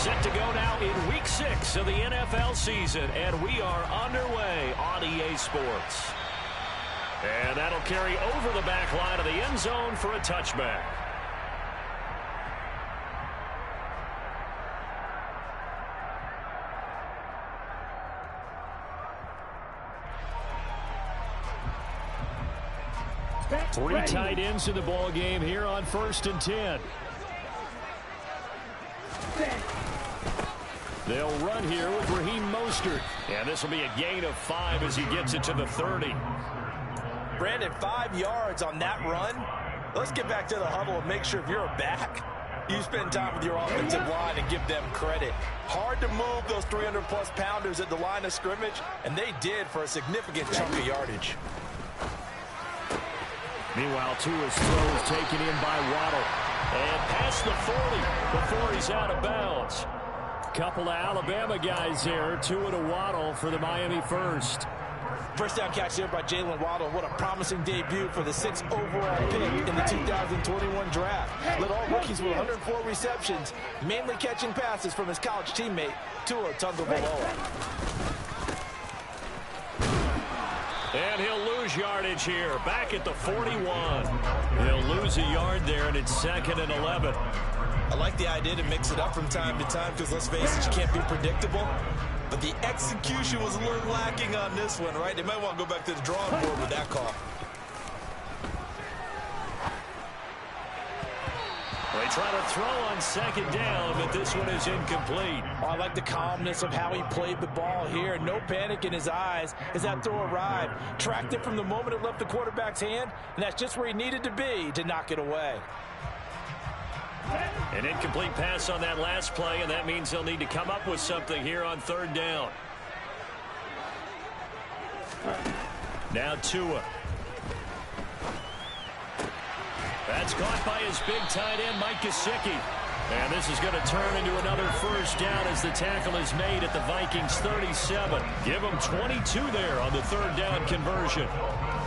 Set to go now in Week 6 of the NFL season, and we are underway on EA Sports. And that'll carry over the back line of the end zone for a touchback. Three tight ends in the ball game here on 1st and 10. They'll run here with Raheem Mostert. And this will be a gain of 5 as he gets it to the 30. Brandon, 5 yards on that run. Let's get back to the huddle and make sure if you're a back, you spend time with your offensive line and give them credit. Hard to move those 300-plus pounders at the line of scrimmage, and they did for a significant chunk of yardage. Meanwhile, Tua's throw is taken in by Waddle. And past the 40 before he's out of bounds. Couple of Alabama guys there. Tua to Waddle for the Miami first. First down catch there by Jalen Waddle. What a promising debut for the 6th overall pick in the 2021 draft. Led all rookies with 104 receptions, mainly catching passes from his college teammate, Tua Tagovailoa. And he'll lose yardage here, back at the 41. He'll lose a yard there, and it's 2nd and 11. I like the idea to mix it up from time to time because, let's face it, you can't be predictable. But the execution was a little lacking on this one, right? They might want to go back to the drawing board with that call. They try to throw on 2nd down, but this one is incomplete. Oh, I like the calmness of how he played the ball here. No panic in his eyes as that throw arrived. Tracked it from the moment it left the quarterback's hand, and that's just where he needed to be to knock it away. An incomplete pass on that last play, and that means they'll need to come up with something here on 3rd down. Now Tua. That's caught by his big tight end, Mike Gesicki. And this is going to turn into another first down as the tackle is made at the Vikings 37. Give him 22 there on the 3rd down conversion.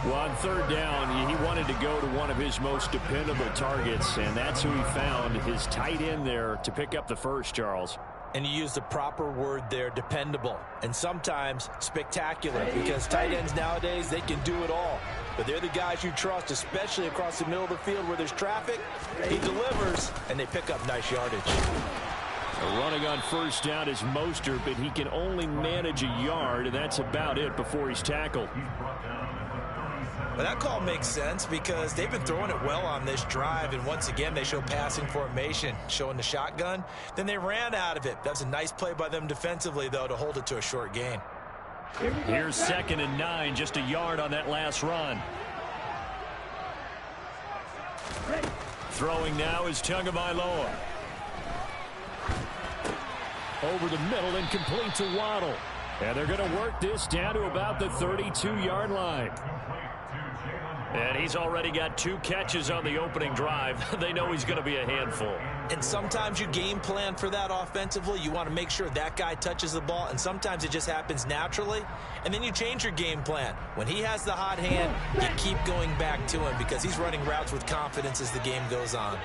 Well, on 3rd down, he wanted to go to one of his most dependable targets, and that's who he found, his tight end there, to pick up the first, Charles. And you used the proper word there, dependable, and sometimes spectacular, because tight ends nowadays, they can do it all. But they're the guys you trust, especially across the middle of the field where there's traffic. He delivers, and they pick up nice yardage. Running on 1st down is Mostert, but he can only manage a yard, and that's about it before he's tackled. Well, that call makes sense because they've been throwing it well on this drive, and once again, they show passing formation, showing the shotgun. Then they ran out of it. That's a nice play by them defensively, though, to hold it to a short gain. Here's 2nd and 9, just a yard on that last run. Throwing now is Tagovailoa. Over the middle and complete to Waddle. And they're going to work this down to about the 32-yard line. And he's already got 2 catches on the opening drive. They know he's going to be a handful. And sometimes you game plan for that offensively. You want to make sure that guy touches the ball, and sometimes it just happens naturally. And then you change your game plan. When he has the hot hand, you keep going back to him because he's running routes with confidence as the game goes on.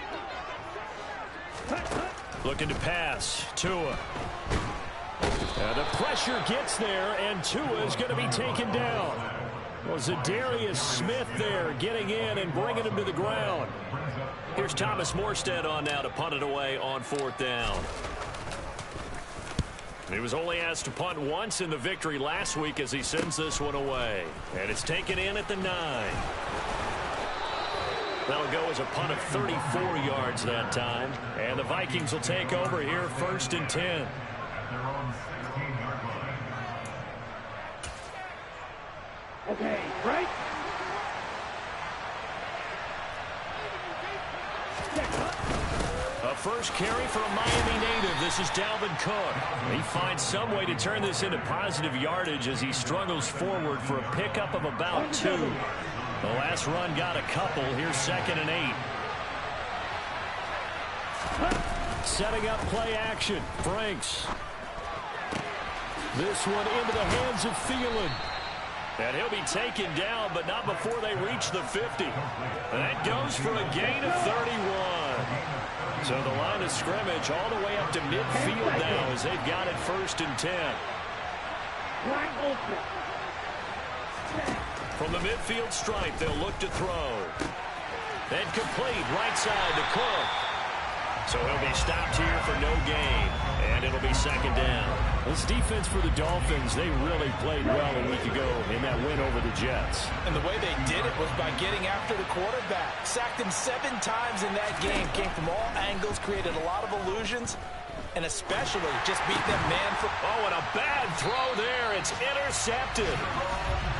Looking to pass. Tua. The pressure gets there, and Tua is going to be taken down. Well, Zadarius Smith there getting in and bringing him to the ground. Here's Thomas Morstead on now to punt it away on 4th down. He was only asked to punt once in the victory last week as he sends this one away. And it's taken in at the 9. That'll go as a punt of 34 yards that time. And the Vikings will take over here 1st and 10. Okay, right. A first carry for a Miami native. This is Dalvin Cook. He finds some way to turn this into positive yardage as he struggles forward for a pickup of about 2. The last run got a couple. Here's 2nd and 8. Setting up play action. Franks. This one into the hands of Thielen. And he'll be taken down, but not before they reach the 50. And that goes for a gain of 31. So the line of scrimmage all the way up to midfield now as they've got it 1st and 10. From the midfield stripe, they'll look to throw. Then complete, right side to Cook. So he'll be stopped here for no gain, and it'll be 2nd down. This defense for the Dolphins, they really played well a week ago in that win over the Jets. And the way they did it was by getting after the quarterback. Sacked him 7 times in that game. Came from all angles, created a lot of illusions, and especially just beat them man for... Oh, and a bad throw there. It's intercepted.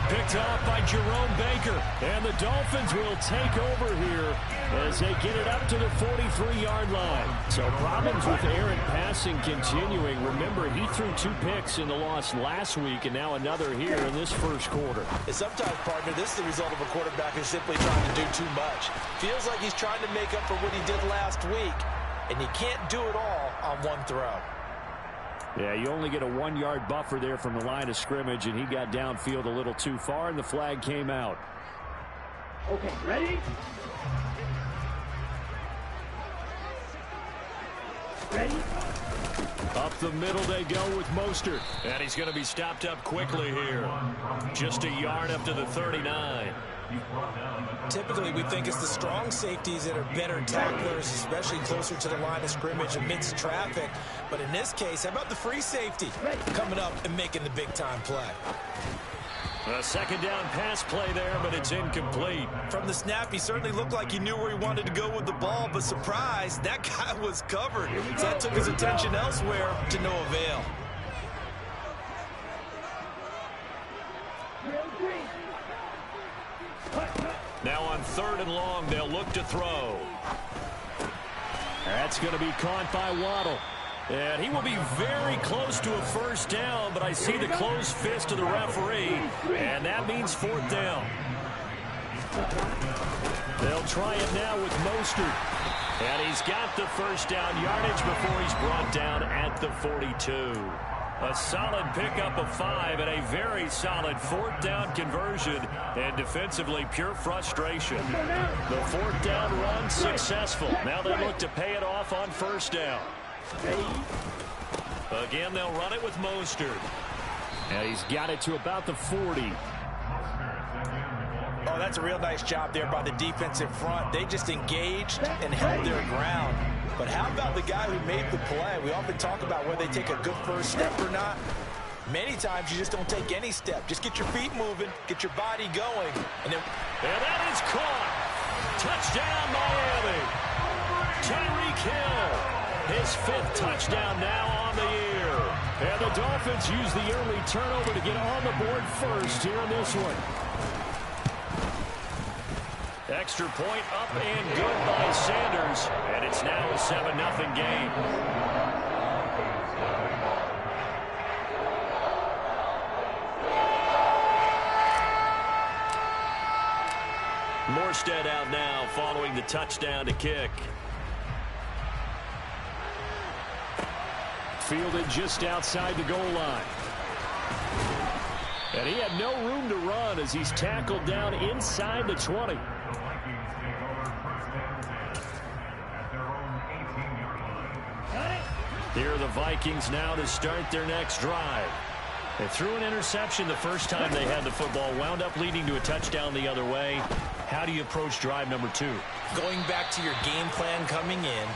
Picked off by Jerome Baker. And the Dolphins will take over here as they get it up to the 43-yard line. So problems with errant passing continuing. Remember, he threw 2 picks in the loss last week, and now another here in this first quarter. And sometimes, partner, this is the result of a quarterback who's simply trying to do too much. Feels like he's trying to make up for what he did last week, and he can't do it all on one throw. Yeah, you only get a 1-yard buffer there from the line of scrimmage, and he got downfield a little too far, and the flag came out. Okay, ready? Ready? Up the middle they go with Mostert. And he's going to be stopped up quickly here. Just a yard up to the 39. Typically, we think it's the strong safeties that are better tacklers, especially closer to the line of scrimmage amidst traffic. But in this case, how about the free safety coming up and making the big-time play? A 2nd down pass play there, but it's incomplete. From the snap, he certainly looked like he knew where he wanted to go with the ball, but surprise, that guy was covered. So that took his attention elsewhere to no avail. Now on 3rd and long, they'll look to throw. That's going to be caught by Waddle. And he will be very close to a 1st down, but I see the closed fist of the referee, and that means 4th down. They'll try it now with Mostert. And he's got the 1st down yardage before he's brought down at the 42. A solid pickup of 5 and a very solid 4th down conversion, and defensively pure frustration. The 4th down run successful. Now they look to pay it off on 1st down. Again, they'll run it with Mostert. And he's got it to about the 40. Oh, that's a real nice job there by the defensive front. They just engaged and held their ground. But how about the guy who made the play? We often talk about whether they take a good first step or not. Many times you just don't take any step. Just get your feet moving, get your body going. And that is caught. Touchdown, Miami. Tyreek Hill. His 5th touchdown now on the year. And the Dolphins use the early turnover to get on the board first here in this one. Extra point up and good by Sanders. And it's now a 7-0 game. Morstead out now following the touchdown to kick. Fielded just outside the goal line. And he had no room to run as he's tackled down inside the 20. Here are the Vikings now to start their next drive. They threw an interception the first time they had the football, wound up leading to a touchdown the other way. How do you approach drive number 2? Going back to your game plan coming in,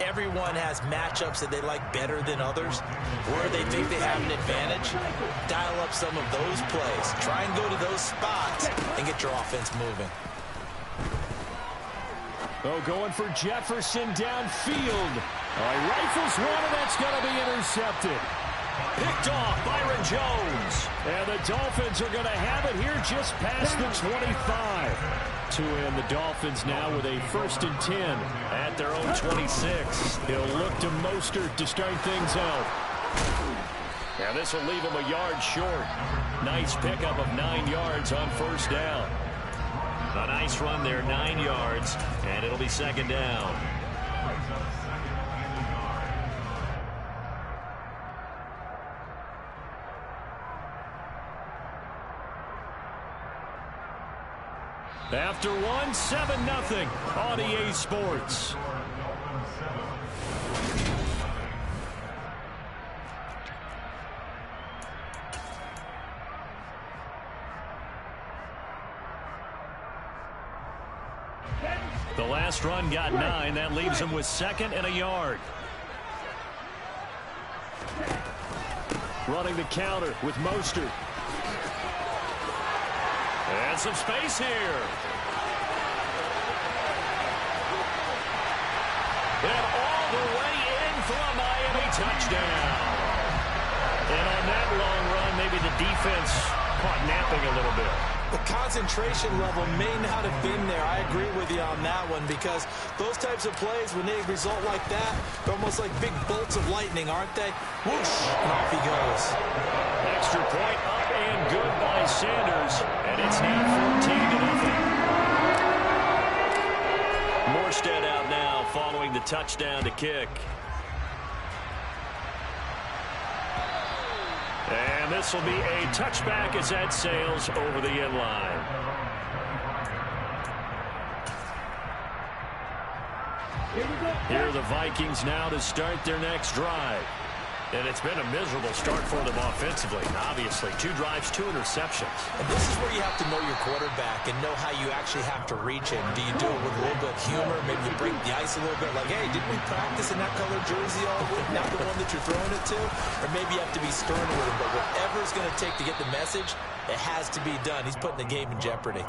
everyone has matchups that they like better than others. Where they think they have an advantage, dial up some of those plays. Try and go to those spots and get your offense moving. Oh, going for Jefferson downfield. He rifles one, and that's going to be intercepted. Picked off Byron Jones. And the Dolphins are going to have it here just past the 25. To end the Dolphins now with a 1st and 10 at their own 26. He'll look to Mostert to start things out. Now this will leave him a yard short. Nice pickup of 9 yards on 1st down. A nice run there, 9 yards, and it'll be 2nd down. After one, 7-0 on EA Sports. The last run got 9. That leaves him with 2nd and a yard. Running the counter with Mostert. And some space here. And all the way in for a Miami touchdown. And on that long run, maybe the defense caught napping a little bit. The concentration level may not have been there. I agree with you on that one, because those types of plays, when they result like that, they're almost like big bolts of lightning, aren't they? Whoosh, and off he goes. Extra point up and good by Sanders, and it's now 14-0. Morstead out now following the touchdown to kick. And this will be a touchback as that sails over the end line. Here are the Vikings now to start their next drive. And it's been a miserable start for them offensively. Obviously, 2 drives, 2 interceptions. And this is where you have to know your quarterback and know how you actually have to reach him. Do you do it with a little bit of humor? Maybe you break the ice a little bit, like, hey, didn't we practice in that color jersey all week? Not the one that you're throwing it to? Or maybe you have to be stern with him. But whatever it's going to take to get the message, it has to be done. He's putting the game in jeopardy.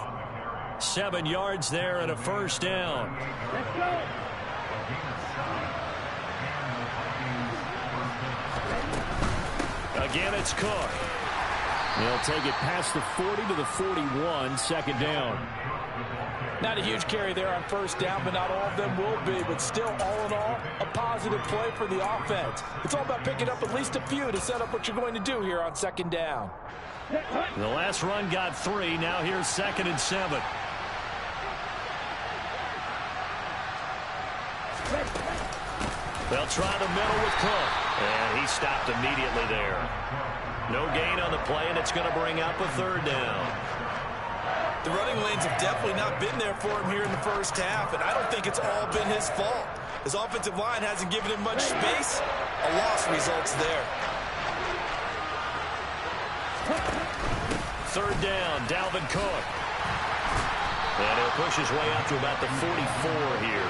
7 yards there and a first down. Let's go. Again, it's Cook. They'll take it past the 40 to the 41, 2nd down. Not a huge carry there on first down, but not all of them will be. But still, all in all, a positive play for the offense. It's all about picking up at least a few to set up what you're going to do here on 2nd down. The last run got 3. Now here's 2nd and 7. They'll try the middle with Cook. And he stopped immediately there. No gain on the play, and it's going to bring up a 3rd down. The running lanes have definitely not been there for him here in the first half, and I don't think it's all been his fault. His offensive line hasn't given him much space. A loss results there. 3rd down, Dalvin Cook. And he'll push his way out to about the 44 here.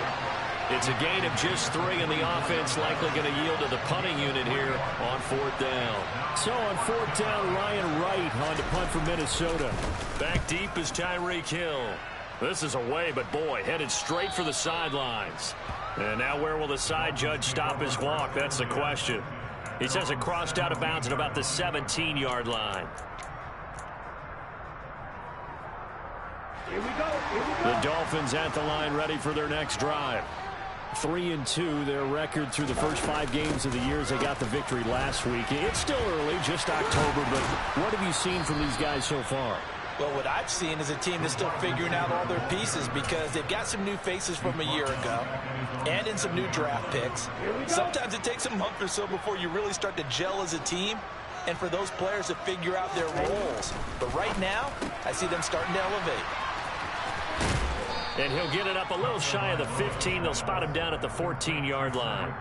It's a gain of just 3, and the offense likely going to yield to the punting unit here on 4th down. So on 4th down, Ryan Wright on to punt for Minnesota. Back deep is Tyreek Hill. This is away, but boy, headed straight for the sidelines. And now where will the side judge stop his walk? That's the question. He says it crossed out of bounds at about the 17-yard line. Here we go. Here we go. The Dolphins at the line ready for their next drive. 3-2, their record through the first 5 games of the year as they got the victory last week. It's still early, just October, but what have you seen from these guys so far? Well, what I've seen is a team that's still figuring out all their pieces, because they've got some new faces from a year ago and in some new draft picks. Sometimes it takes a month or so before you really start to gel as a team and for those players to figure out their roles. But right now, I see them starting to elevate. And he'll get it up a little shy of the 15. They'll spot him down at the 14-yard line.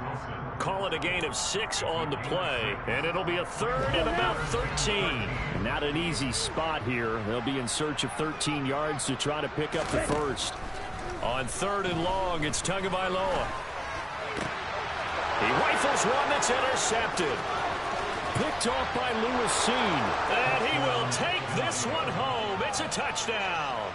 Call it a gain of 6 on the play, and it'll be a 3rd and about 13. Not an easy spot here. They'll be in search of 13 yards to try to pick up the first. On 3rd and long, it's Tagovailoa. He rifles one that's intercepted. Picked off by Lewis Seen. And he will take this one home. It's a touchdown.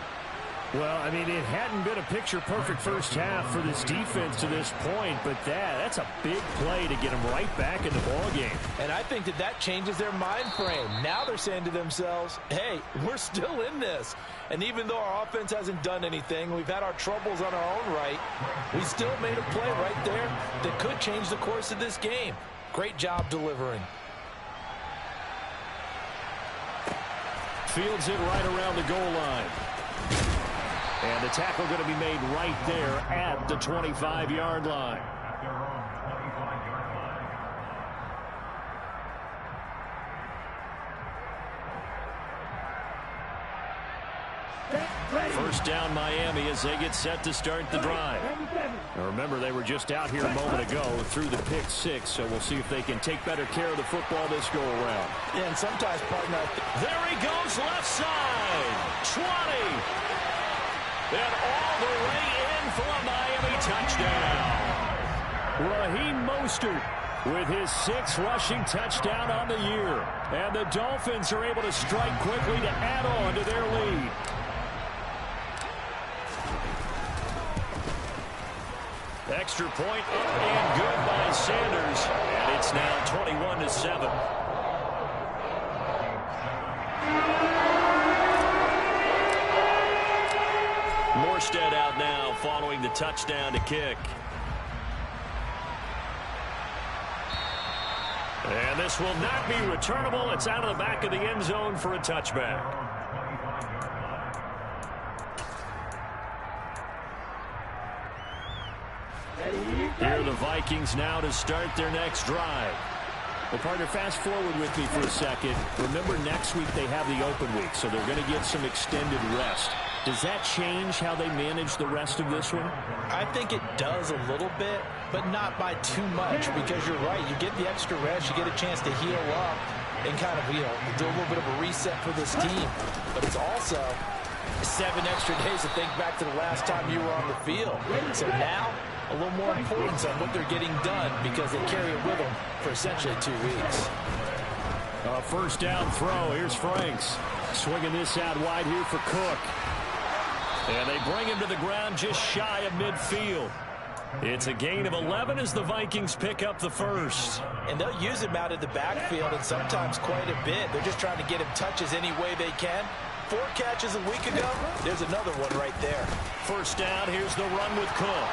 Well, I mean, it hadn't been a picture-perfect first half for this defense to this point, but that's a big play to get them right back in the ballgame. And I think that changes their mind frame. Now they're saying to themselves, hey, we're still in this. And even though our offense hasn't done anything, we've had our troubles on our own right, we still made a play right there that could change the course of this game. Great job delivering. Fields it right around the goal line. And the tackle going to be made right there at the 25-yard line. First down Miami as they get set to start the drive. Now remember, they were just out here a moment ago through the pick 6, so we'll see if they can take better care of the football this go around. Yeah, and sometimes, partner, there he goes left side. 20. And all the way in for a Raheem Mostert with his 6th rushing touchdown on the year. And the Dolphins are able to strike quickly to add on to their lead. Extra point up and good by Sanders. And it's now 21-7. Morstead out now following the touchdown to kick. And this will not be returnable. It's out of the back of the end zone for a touchback. Here are the Vikings now to start their next drive. Well, partner, fast forward with me for a second. Remember, next week they have the open week, so they're going to get some extended rest. Does that change how they manage the rest of this one? I think it does a little bit, but not by too much, because you're right. You get the extra rest, you get a chance to heal up and kind of, do a little bit of a reset for this team. But it's also 7 extra days to think back to the last time you were on the field. So now, a little more importance on what they're getting done, because they carry it with them for essentially 2 weeks. First down throw. Here's Franks. Swinging this out wide here for Cook. And they bring him to the ground just shy of midfield. It's a gain of 11 as the Vikings pick up the first. And they'll use him out of the backfield, and sometimes quite a bit. They're just trying to get him touches any way they can. 4 catches a week ago. There's another one right there. First down. Here's the run with Cook.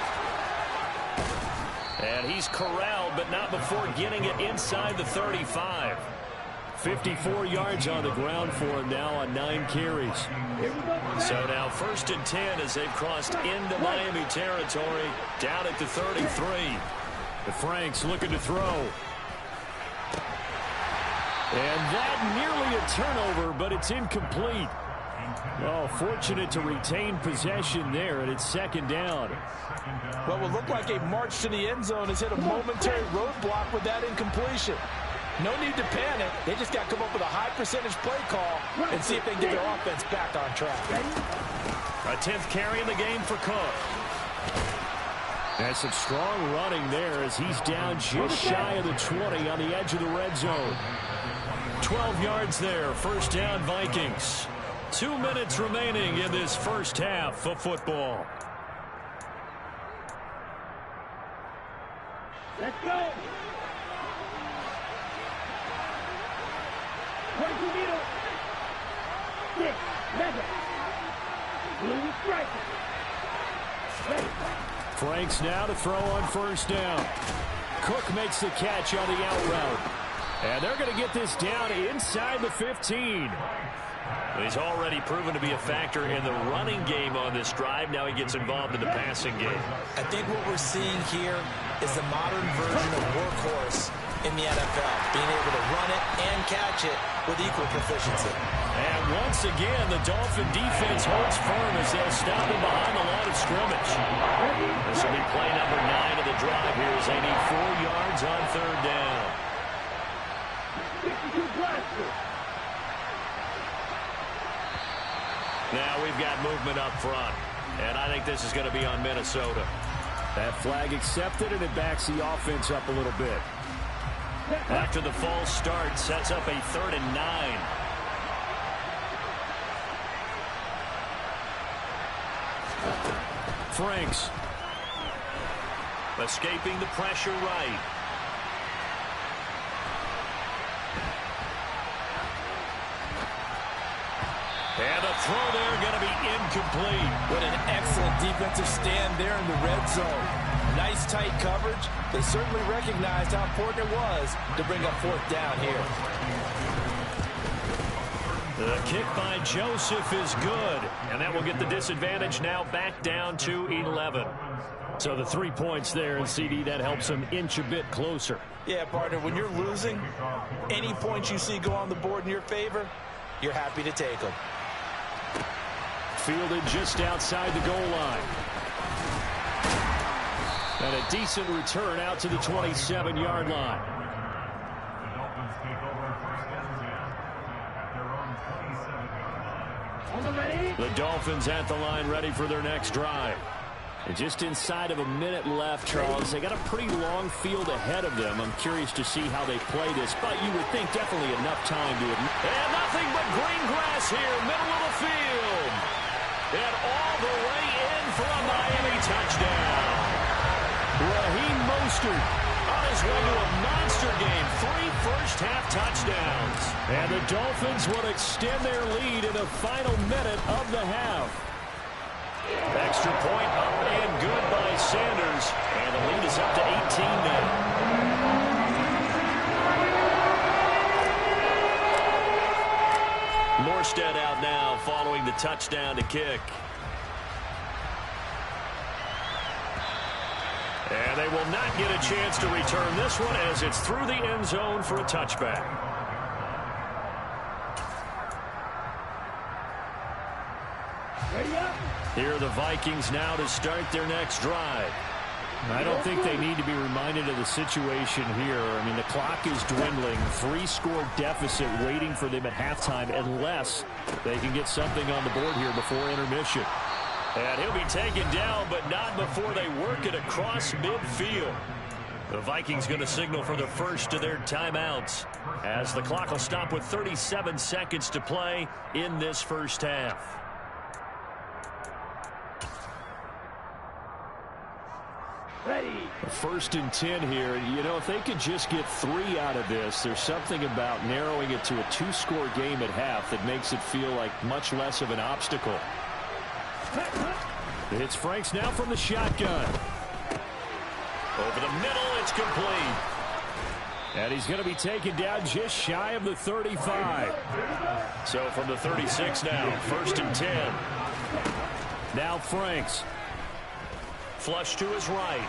And he's corralled, but not before getting it inside the 35. 54 yards on the ground for him now on 9 carries. So now 1st and 10 as they've crossed into Miami territory, down at the 33. The Franks looking to throw. And that nearly a turnover, but it's incomplete. Oh, fortunate to retain possession there, and it's 2nd down. What will look like a march to the end zone has hit a momentary roadblock with that incompletion. No need to panic. They just got to come up with a high percentage play call and see if they can get their offense back on track. A 10th carry in the game for Cook. And some strong running there as he's down just shy of the 20 on the edge of the red zone. 12 yards there. First down, Vikings. 2 minutes remaining in this first half of football. Let's go. Franks now to throw on first down. Cook makes the catch on the out route. And they're going to get this down inside the 15. He's already proven to be a factor in the running game on this drive. Now he gets involved in the passing game. I think what we're seeing here is the modern version of workhorse in the NFL, being able to run it and catch it with equal proficiency. And once again, the Dolphin defense holds firm as they'll stop him behind the line of scrimmage. This will be play number 9 of the drive here as they need 4 yards on 3rd down. Now we've got movement up front, and I think this is going to be on Minnesota. That flag accepted, and it backs the offense up a little bit. After the false start, sets up a 3rd and 9. Franks. Escaping the pressure right. And the throw there going to be incomplete. What an excellent defensive stand there in the red zone. Nice tight coverage. They certainly recognized how important it was to bring up 4th down here. The kick by Joseph is good. And that will get the disadvantage now back down to 11. So the 3 points there, and CD, that helps them inch a bit closer. Yeah, partner, when you're losing, any points you see go on the board in your favor, you're happy to take them. Fielded just outside the goal line. And a decent return out to the 27-yard line. The Dolphins at the line ready for their next drive. And just inside of a minute left, Charles. They got a pretty long field ahead of them. I'm curious to see how they play this, but you would think definitely enough time to admit. And nothing but green grass here, middle of the field. And all the way in for a Miami touchdown. Raheem Mostert on his way to a monster game. 3 first-half touchdowns. And the Dolphins will extend their lead in the final minute of the half. Extra point up and good by Sanders. And the lead is up to 18 now. Morstead out now following the touchdown to kick. And they will not get a chance to return this one as it's through the end zone for a touchback. Here are the Vikings now to start their next drive. I don't think they need to be reminded of the situation here. I mean, the clock is dwindling. 3-score deficit waiting for them at halftime unless they can get something on the board here before intermission. And he'll be taken down, but not before they work it across midfield. The Vikings going to signal for the first of their timeouts as the clock will stop with 37 seconds to play in this first half. Ready. 1st and 10 here. You know, if they could just get 3 out of this, there's something about narrowing it to a 2-score game at half that makes it feel like much less of an obstacle. It's Franks now from the shotgun. Over the middle, it's complete. And he's going to be taken down just shy of the 35. So from the 36 now, 1st and 10. Now Franks. Flush to his right.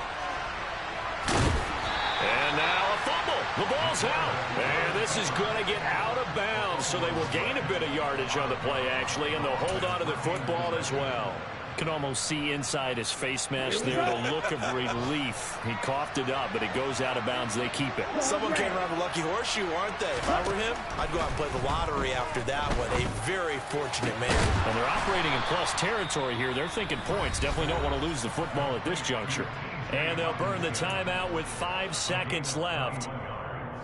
And now a fumble. The ball's out. And this is going to get out of bounds, so they will gain a bit of yardage on the play, actually, and they'll hold on to the football as well. Can almost see inside his face mask there the look of relief. He coughed it up, but it goes out of bounds. They keep it. Someone came around the lucky horseshoe, aren't they? If I were him, I'd go out and play the lottery after that one. A very fortunate man. And they're operating in plus territory here. They're thinking points. Definitely don't want to lose the football at this juncture. And they'll burn the timeout with 5 seconds left.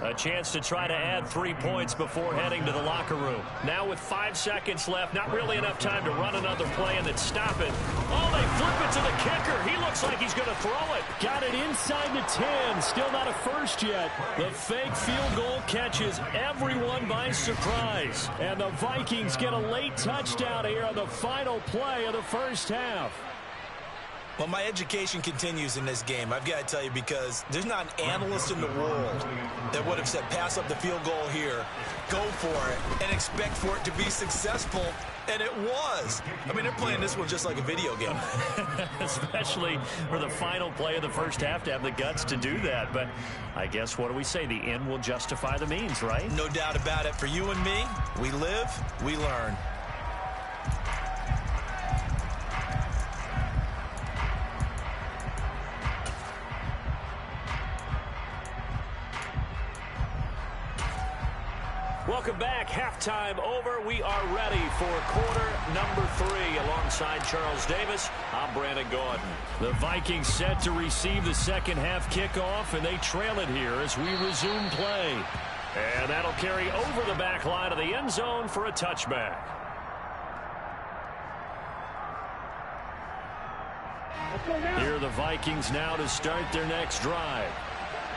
A chance to try to add 3 points before heading to the locker room. Now with 5 seconds left, not really enough time to run another play and then stop it. Oh, they flip it to the kicker. He looks like he's going to throw it. Got it inside the 10. Still not a first yet. The fake field goal catches everyone by surprise. And the Vikings get a late touchdown here on the final play of the first half. Well, my education continues in this game, I've got to tell you, because there's not an analyst in the world that would have said pass up the field goal here, go for it, and expect for it to be successful, and it was. I mean, they're playing this one just like a video game. Especially for the final play of the first half to have the guts to do that. But I guess, what do we say? The end will justify the means, right? No doubt about it. For you and me, we live, we learn. Welcome back. Halftime over. We are ready for quarter number 3. Alongside Charles Davis, I'm Brandon Gaudin. The Vikings set to receive the second half kickoff, and they trail it here as we resume play. And that'll carry over the back line of the end zone for a touchback. Here are the Vikings now to start their next drive.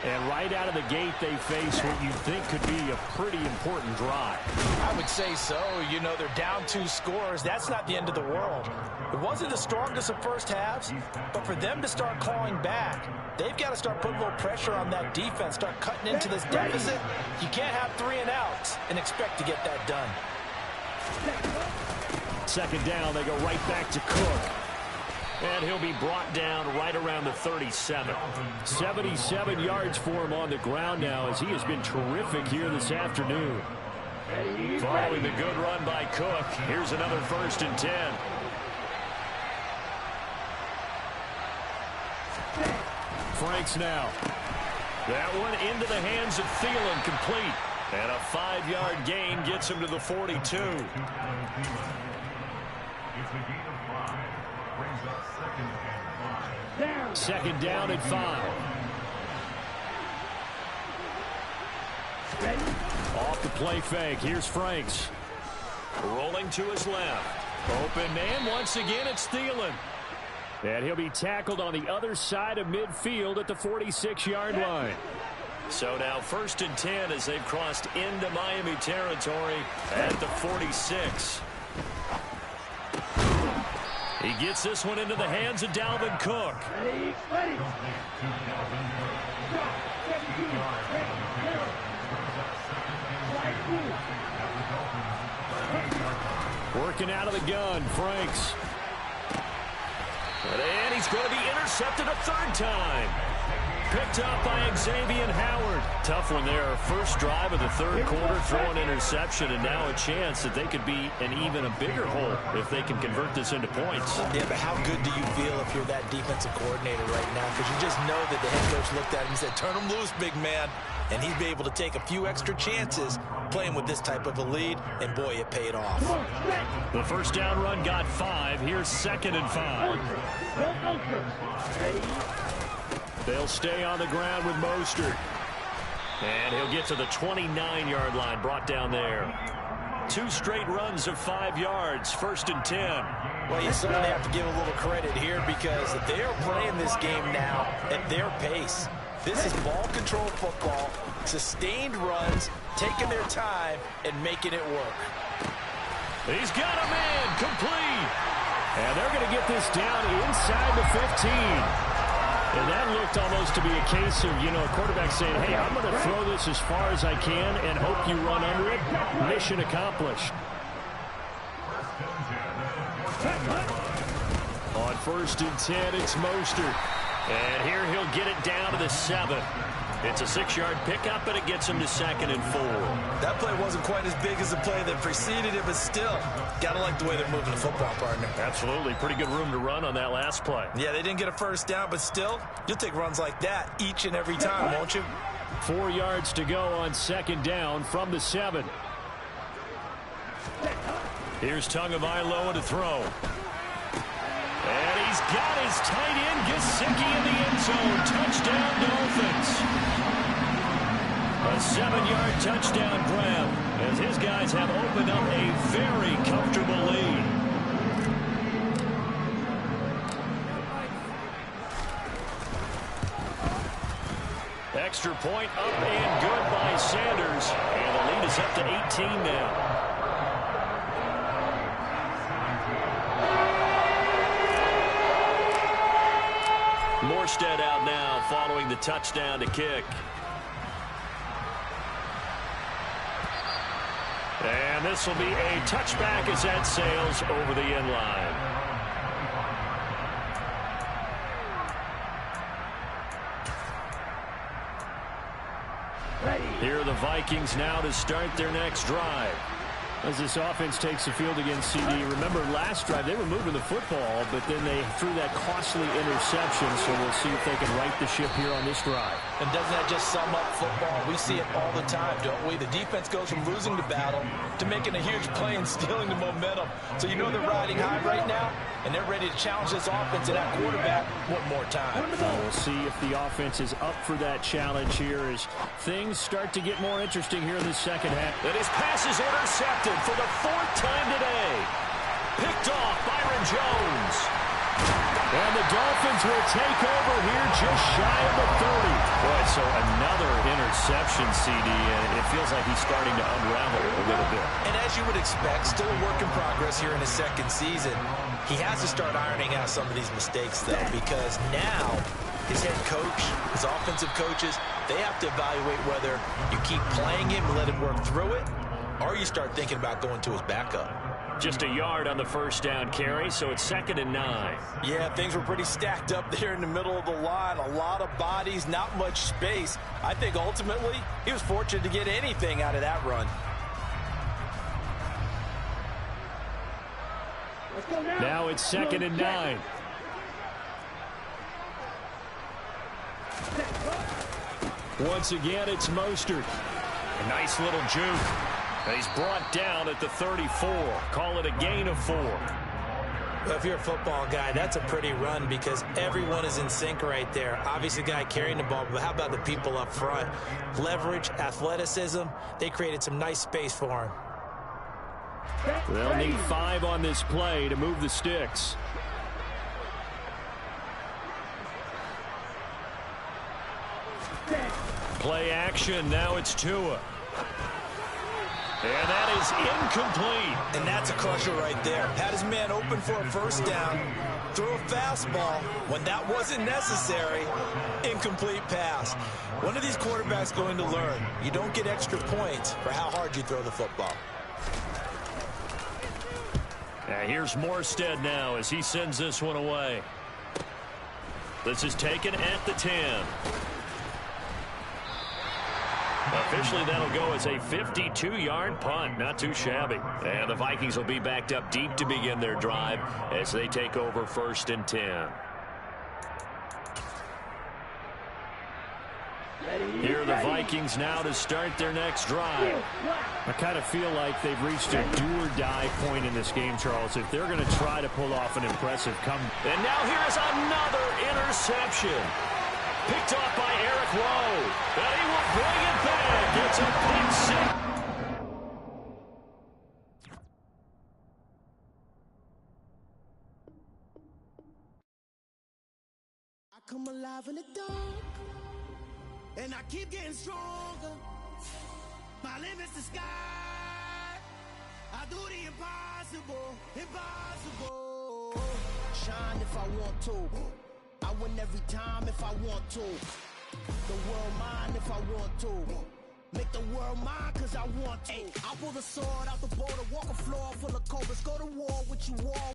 And right out of the gate, they face what you think could be a pretty important drive. I would say so. You know, they're down 2 scores. That's not the end of the world. It wasn't the strongest of first halves, but for them to start clawing back, they've got to start putting a little pressure on that defense, start cutting into this deficit. You can't have 3 and outs and expect to get that done. Second down, they go right back to Cook. And he'll be brought down right around the 37. 77 yards for him on the ground now, as he has been terrific here this afternoon. Following the good run by Cook, here's another 1st and 10. Franks now. That one into the hands of Thielen, complete. And a 5-yard gain gets him to the 42. Second down and 5. Off the play fake. Here's Franks. Rolling to his left. Open man. Once again, it's Thielen. And he'll be tackled on the other side of midfield at the 46-yard line. So now 1st and 10 as they've crossed into Miami territory at the 46. He gets this one into the hands of Dalvin Cook. Working out of the gun, Franks. And he's going to be intercepted a 3rd time. Picked up by Xavier Howard. Tough one there. First drive of the 3rd quarter, throwing interception, and now a chance that they could be an even a bigger hole if they can convert this into points. Yeah, but how good do you feel if you're that defensive coordinator right now? Because you just know that the head coach looked at him and said, turn him loose, big man. And he'd be able to take a few extra chances playing with this type of a lead, and boy, it paid off. The first down run got 5. Here's 2nd and 5. They'll stay on the ground with Mostert. And he'll get to the 29-yard line, brought down there. 2 straight runs of 5 yards, 1st and 10. Well, you certainly have to give a little credit here because they are playing this game now at their pace. This is ball control football, sustained runs, taking their time, and making it work. He's got a man, complete. And they're going to get this down inside the 15. And that looked almost to be a case of, a quarterback saying, hey, I'm going to throw this as far as I can and hope you run under it. Mission accomplished. On 1st and 10, it's Mostert. And here he'll get it down to the 7. It's a 6-yard pickup, and it gets him to 2nd and 4. That play wasn't quite as big as the play that preceded it, but still, got to like the way they're moving the football, partner. Absolutely. Pretty good room to run on that last play. Yeah, they didn't get a first down, but still, you'll take runs like that each and every time, won't you? 4 yards to go on 2nd down from the 7. Here's Tagovailoa to throw. And he's got his tight end, Gesicki, in the end zone. Touchdown, Dolphins. A 7-yard touchdown grab as his guys have opened up a very comfortable lead. Extra point up and good by Sanders. And the lead is up to 18 now. Morstead out now following the touchdown to kick. And this will be a touchback as that sails over the end line. Here are the Vikings now to start their next drive. As this offense takes the field against CD, remember last drive they were moving the football, but then they threw that costly interception, so we'll see if they can right the ship here on this drive. And doesn't that just sum up football? We see it all the time, don't we? The defense goes from losing the battle to making a huge play and stealing the momentum. So you know they're riding high right now, and they're ready to challenge this offense and that quarterback one more time. We'll see if the offense is up for that challenge here as things start to get more interesting here in the second half. And his pass is intercepted for the 4th time today. Picked off Byron Jones. And the Dolphins will take over here just shy of the 30. Boy, so another interception, CD, and it feels like he's starting to unravel a little bit. And as you would expect, still a work in progress here in his 2nd season. He has to start ironing out some of these mistakes, though, because now his head coach, his offensive coaches, they have to evaluate whether you keep playing him and let him work through it, or you start thinking about going to his backup. Just a yard on the first down carry, so it's 2nd and 9. Yeah, things were pretty stacked up there in the middle of the line. A lot of bodies, not much space. I think ultimately he was fortunate to get anything out of that run. Now it's 2nd and 9. Once again, it's Mostert. A nice little juke. And he's brought down at the 34. Call it a gain of 4. Well, if you're a football guy, that's a pretty run because everyone is in sync right there. Obviously, the guy carrying the ball, but how about the people up front? Leverage, athleticism, they created some nice space for him. They'll need 5 on this play to move the sticks. Play action, now it's Tua. And that is incomplete. And that's a crusher right there. Had his man open for a first down, threw a fastball when that wasn't necessary. Incomplete pass. One of these quarterbacks going to learn. You don't get extra points for how hard you throw the football. Here's Morstead now as he sends this one away. This is taken at the 10. Officially, that'll go as a 52-yard punt. Not too shabby. And the Vikings will be backed up deep to begin their drive as they take over 1st and 10. Here are the Vikings now to start their next drive. I kind of feel like they've reached a do-or-die point in this game, Charles, if they're going to try to pull off an impressive comeback. And now here's another interception. Picked off by Eric Rowe. And he will bring it back. It's a pick six. I come alive in the dark, and I keep getting stronger. My limit's the sky. I do the impossible, impossible. Shine if I want to. I win every time if I want to. The world mine if I want to. Make the world mine cause I want to. I pull the sword out the border, walk a floor full of cobras, go to war with you all.